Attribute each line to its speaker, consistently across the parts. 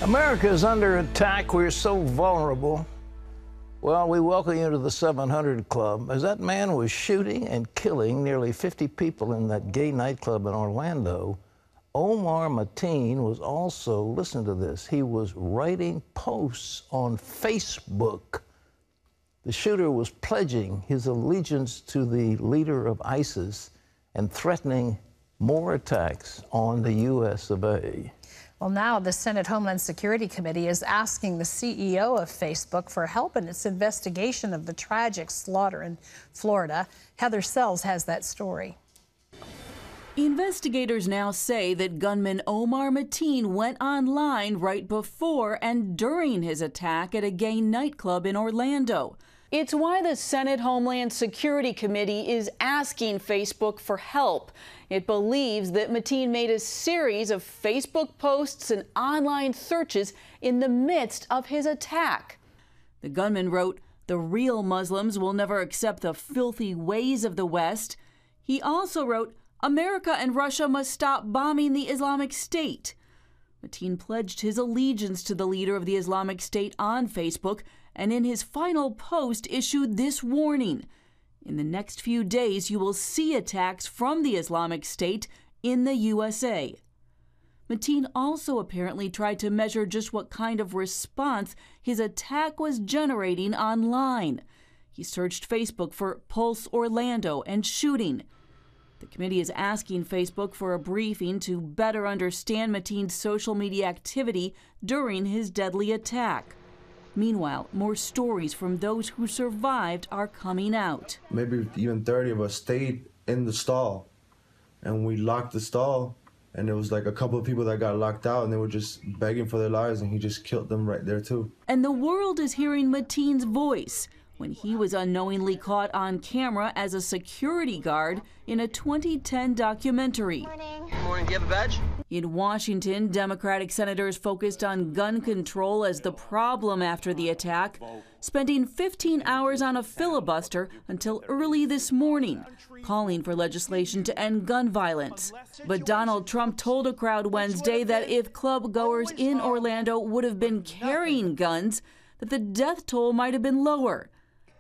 Speaker 1: America is under attack. We're so vulnerable. Well, we welcome you to the 700 Club. As that man was shooting and killing nearly 50 people in that gay nightclub in Orlando, Omar Mateen was also, listen to this, he was writing posts on Facebook. The shooter was pledging his allegiance to the leader of ISIS and threatening more attacks on the U.S. of A.
Speaker 2: Well, now the Senate Homeland Security Committee is asking the CEO of Facebook for help in its investigation of the tragic slaughter in Florida. Heather Sells has that story.
Speaker 3: Investigators now say that gunman Omar Mateen went online right before and during his attack at a gay nightclub in Orlando. It's why the Senate Homeland Security Committee is asking Facebook for help. It believes that Mateen made a series of Facebook posts and online searches in the midst of his attack. The gunman wrote, "The real Muslims will never accept the filthy ways of the West." He also wrote, "America and Russia must stop bombing the Islamic State." Mateen pledged his allegiance to the leader of the Islamic State on Facebook, and in his final post issued this warning: in the next few days, you will see attacks from the Islamic State in the USA. Mateen also apparently tried to measure just what kind of response his attack was generating online. He searched Facebook for Pulse Orlando and shooting. The committee is asking Facebook for a briefing to better understand Mateen's social media activity during his deadly attack. Meanwhile, more stories from those who survived are coming out.
Speaker 4: Maybe even 30 of us stayed in the stall, and we locked the stall, and there was like a couple of people that got locked out, and they were just begging for their lives, and he just killed them right there too.
Speaker 3: And the world is hearing Mateen's voice when he was unknowingly caught on camera as a security guard in a 2010 documentary.
Speaker 5: Good morning. Do you have a badge?
Speaker 3: In Washington, Democratic senators focused on gun control as the problem after the attack, spending 15 hours on a filibuster until early this morning, calling for legislation to end gun violence. But Donald Trump told a crowd Wednesday that if club goers in Orlando would have been carrying guns, that the death toll might have been lower.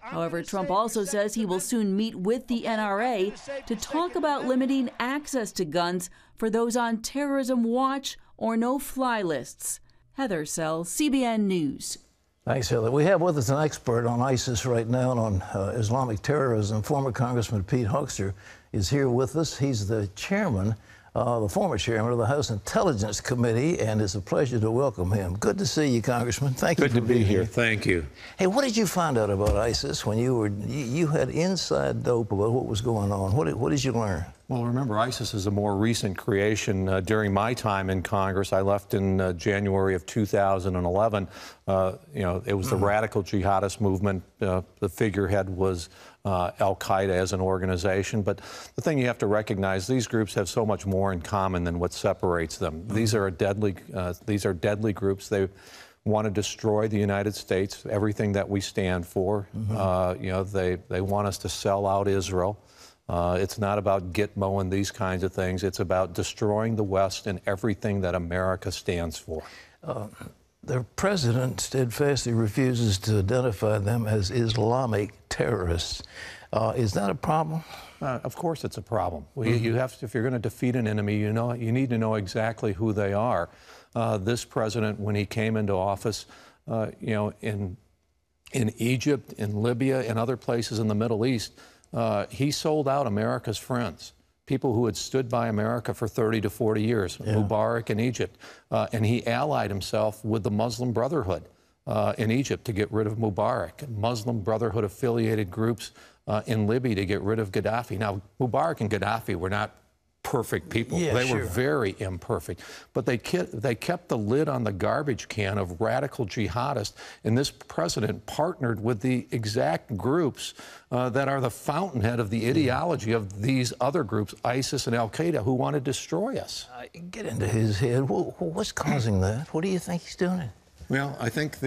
Speaker 3: However, Trump also says he will soon meet with the NRA to talk about limiting access to guns for those on terrorism watch or no-fly lists. Heather Sells, CBN News.
Speaker 1: Thanks, Heather. We have with us an expert on ISIS right now and on Islamic terrorism. Former Congressman Pete Hoekstra is here with us. He's the chairman, the former chairman of the House Intelligence Committee, and it's a pleasure to welcome him. Good to see you, Congressman. Thank you for being here.
Speaker 6: Good to be here. Thank you.
Speaker 1: Hey, what did you find out about ISIS when you had inside dope about what was going on? What did you learn?
Speaker 6: Well, remember, ISIS is a more recent creation. During my time in Congress, I left in January of 2011. It was the radical jihadist movement. The figurehead was Al-Qaeda as an organization. But the thing you have to recognize, these groups have so much more in common than what separates them. These are deadly groups. They want to destroy the United States, everything that we stand for. They want us to sell out Israel. It's not about Gitmo and these kinds of things. It's about destroying the West and everything that America stands for.
Speaker 1: The president steadfastly refuses to identify them as Islamic terrorists. Is that a problem?
Speaker 6: Of course it's a problem. You have to, if you're going to defeat an enemy, you need to know exactly who they are. This president, when he came into office, in Egypt, in Libya, and other places in the Middle East, he sold out America's friends, people who had stood by America for 30 to 40 years, Mubarak in Egypt. And he allied himself with the Muslim Brotherhood in Egypt to get rid of Mubarak, Muslim Brotherhood affiliated groups in Libya to get rid of Gaddafi. Now, Mubarak and Gaddafi were not perfect people. They were very imperfect. But they kept the lid on the garbage can of radical jihadists, and this president partnered with the exact groups that are the fountainhead of the ideology of these other groups, ISIS and Al-Qaeda, who want to destroy us.
Speaker 1: Get into his head. What's causing that? What do you think he's doing?
Speaker 6: Well, I think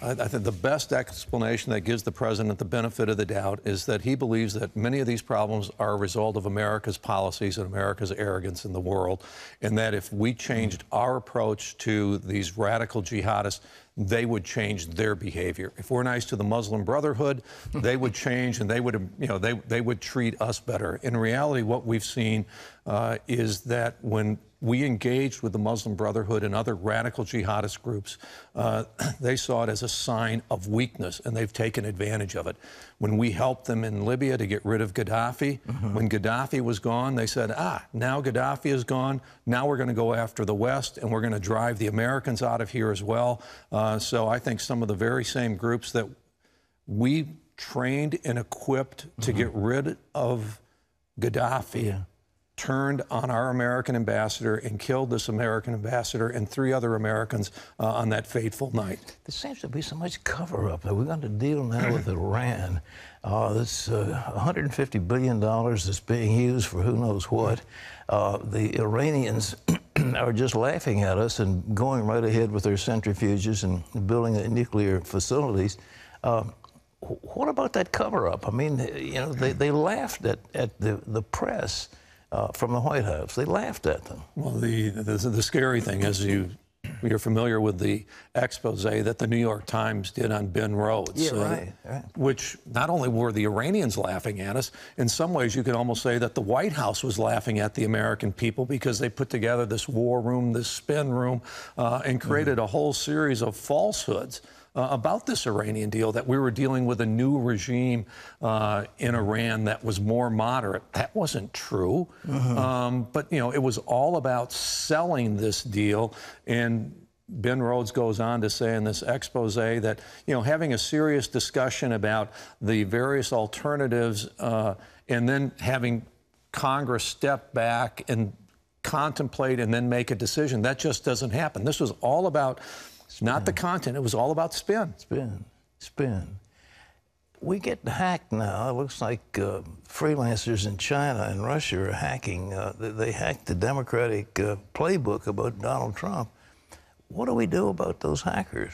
Speaker 6: I think the best explanation that gives the president the benefit of the doubt is that he believes that many of these problems are a result of America's policies and America's arrogance in the world, and that if we changed our approach to these radical jihadists, they would change their behavior. If we're nice to the Muslim Brotherhood, they would change, and they would, they would treat us better. In reality, what we've seen is that when we engaged with the Muslim Brotherhood and other radical jihadist groups, they saw it as a sign of weakness, and they've taken advantage of it. When we helped them in Libya to get rid of Gaddafi, when Gaddafi was gone, they said, now Gaddafi is gone, now we're going to go after the West, and we're going to drive the Americans out of here as well. So I think some of the very same groups that we trained and equipped to get rid of Gaddafi turned on our American ambassador and killed this American ambassador and 3 other Americans on that fateful night.
Speaker 1: There seems to be so much cover-up. We're going to deal now with Iran. This $150 billion that's being used for who knows what. The Iranians are just laughing at us and going right ahead with their centrifuges and building nuclear facilities. What about that cover-up? I mean, they laughed at the press from the White House. They laughed at them. Well,
Speaker 6: the scary thing is you're familiar with the expose that the New York Times did on Ben Rhodes.
Speaker 1: Right.
Speaker 6: Which not only were the Iranians laughing at us, in some ways you could almost say that the White House was laughing at the American people because they put together this war room, this spin room, and created a whole series of falsehoods about this Iranian deal, that we were dealing with a new regime in Iran that was more moderate. That wasn't true. But, it was all about selling this deal. And Ben Rhodes goes on to say in this expose that, having a serious discussion about the various alternatives and then having Congress step back and contemplate and then make a decision, that just doesn't happen. This was all about not the content. It was all about spin. Spin.
Speaker 1: We get hacked now. It looks like freelancers in China and Russia are hacking. They hacked the Democratic playbook about Donald Trump. What do we do about those hackers?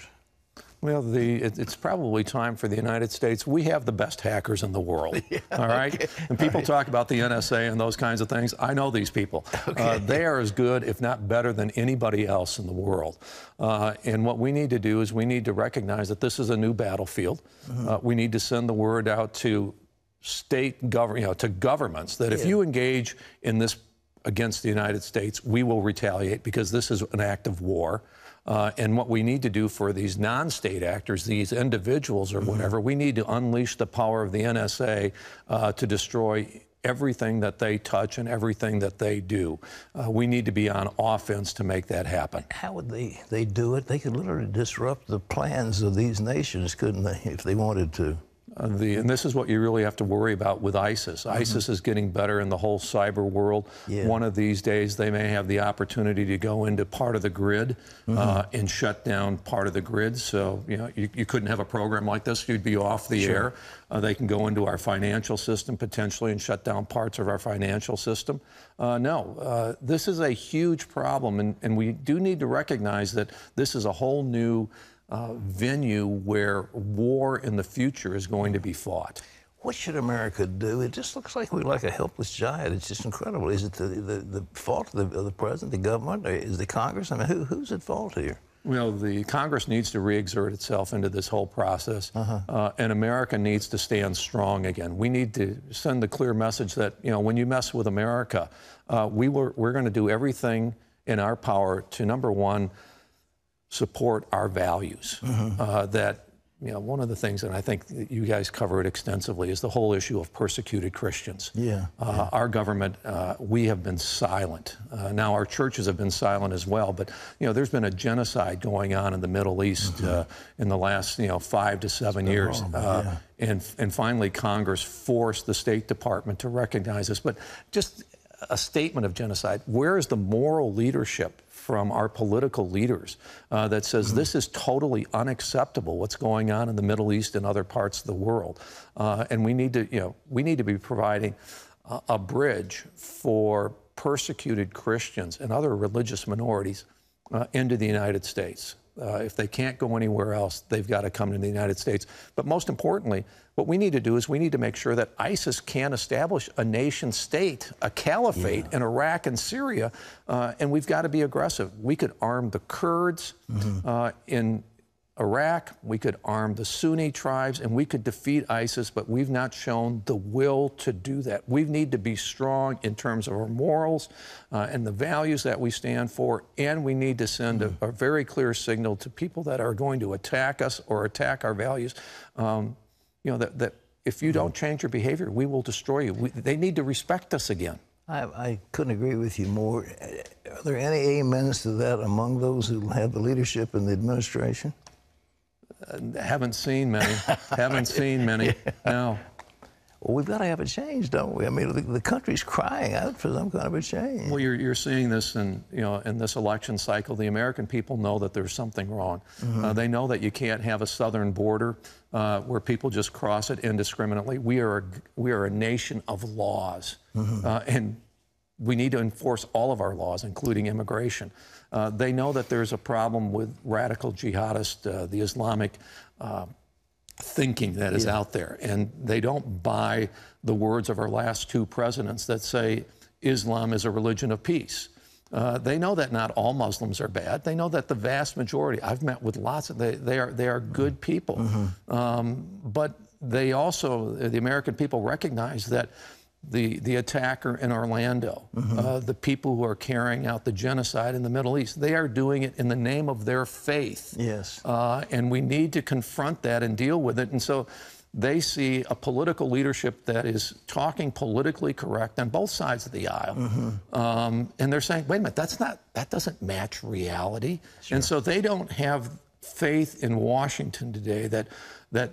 Speaker 6: Well, it's probably time for the United States. We have the best hackers in the world, all right? Okay. And people talk about the NSA and those kinds of things. I know these people. They are as good, if not better, than anybody else in the world. And what we need to do is we need to recognize that this is a new battlefield. We need to send the word out to state to governments that if you engage in this against the United States, we will retaliate because this is an act of war. And what we need to do for these non-state actors, these individuals or whatever, we need to unleash the power of the NSA to destroy everything that they touch and everything that they do. We need to be on offense to make that happen.
Speaker 1: How would they do it? They could literally disrupt the plans of these nations, couldn't they, if they wanted to?
Speaker 6: And this is what you really have to worry about with ISIS. ISIS is getting better in the whole cyber world. One of these days, they may have the opportunity to go into part of the grid and shut down part of the grid. So, you couldn't have a program like this. You'd be off the air. They can go into our financial system potentially and shut down parts of our financial system. This is a huge problem, and we do need to recognize that this is a whole new venue where war in the future is going to be fought.
Speaker 1: What should America do? It just looks like we're like a helpless giant. It's just incredible. Is it the fault of the president, the government, or is the Congress? I mean, who's at fault here?
Speaker 6: Well, the Congress needs to re-exert itself into this whole process, and America needs to stand strong again. We need to send the clear message that, when you mess with America, we're going to do everything in our power to, number one, support our values. That, one of the things that I think that you guys cover it extensively is the whole issue of persecuted Christians. Our government, we have been silent. Now our churches have been silent as well, but there's been a genocide going on in the Middle East in the last 5 to 7 years. And finally Congress forced the State Department to recognize this. But just a statement of genocide. Where is the moral leadership from our political leaders that says this is totally unacceptable, what's going on in the Middle East and other parts of the world? And we need to be providing a bridge for persecuted Christians and other religious minorities into the United States. If they can't go anywhere else, they've got to come to the United States. But most importantly, what we need to do is we need to make sure that ISIS can establish a nation state, a caliphate in Iraq and Syria, and we've got to be aggressive. We could arm the Kurds in Iraq, we could arm the Sunni tribes, and we could defeat ISIS, but we've not shown the will to do that. We need to be strong in terms of our morals and the values that we stand for, and we need to send a very clear signal to people that are going to attack us or attack our values, that if you don't change your behavior, we will destroy you. They need to respect us again.
Speaker 1: I couldn't agree with you more. Are there any amens to that among those who have the leadership in the administration?
Speaker 6: Haven't seen many. Haven't seen many. No.
Speaker 1: Well, we've got to have a change, don't we? I mean, the country's crying out for some kind of a change.
Speaker 6: Well, you're seeing this in this election cycle. The American people know that there's something wrong. They know that you can't have a southern border where people just cross it indiscriminately. We are a nation of laws, and we need to enforce all of our laws, including immigration. They know that there's a problem with radical jihadist, the Islamic thinking that is out there. And they don't buy the words of our last two presidents that say Islam is a religion of peace. They know that not all Muslims are bad. They know that the vast majority, I've met with lots of, they are good people. But they also, the American people recognize that the attacker in Orlando, the people who are carrying out the genocide in the Middle East, they are doing it in the name of their faith.
Speaker 1: Yes.
Speaker 6: And we need to confront that and deal with it. And so they see a political leadership that is talking politically correct on both sides of the aisle. And they're saying, wait a minute, that doesn't match reality. Sure. And so they don't have faith in Washington today that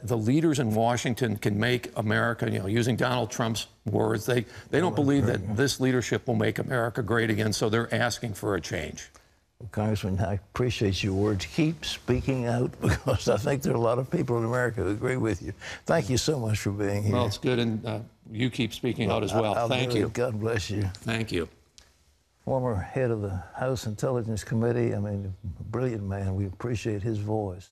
Speaker 6: the leaders in Washington can make America, using Donald Trump's words, they don't believe that this leadership will make America great again, so they're asking for a change.
Speaker 1: Well, Congressman, I appreciate your words. Keep speaking out, because I think there are a lot of people in America who agree with you. Thank you so much for being here.
Speaker 6: Well, it's good, and you keep speaking out as well. Thank you.
Speaker 1: God bless you.
Speaker 6: Thank you.
Speaker 1: Former head of the House Intelligence Committee, I mean, a brilliant man. We appreciate his voice.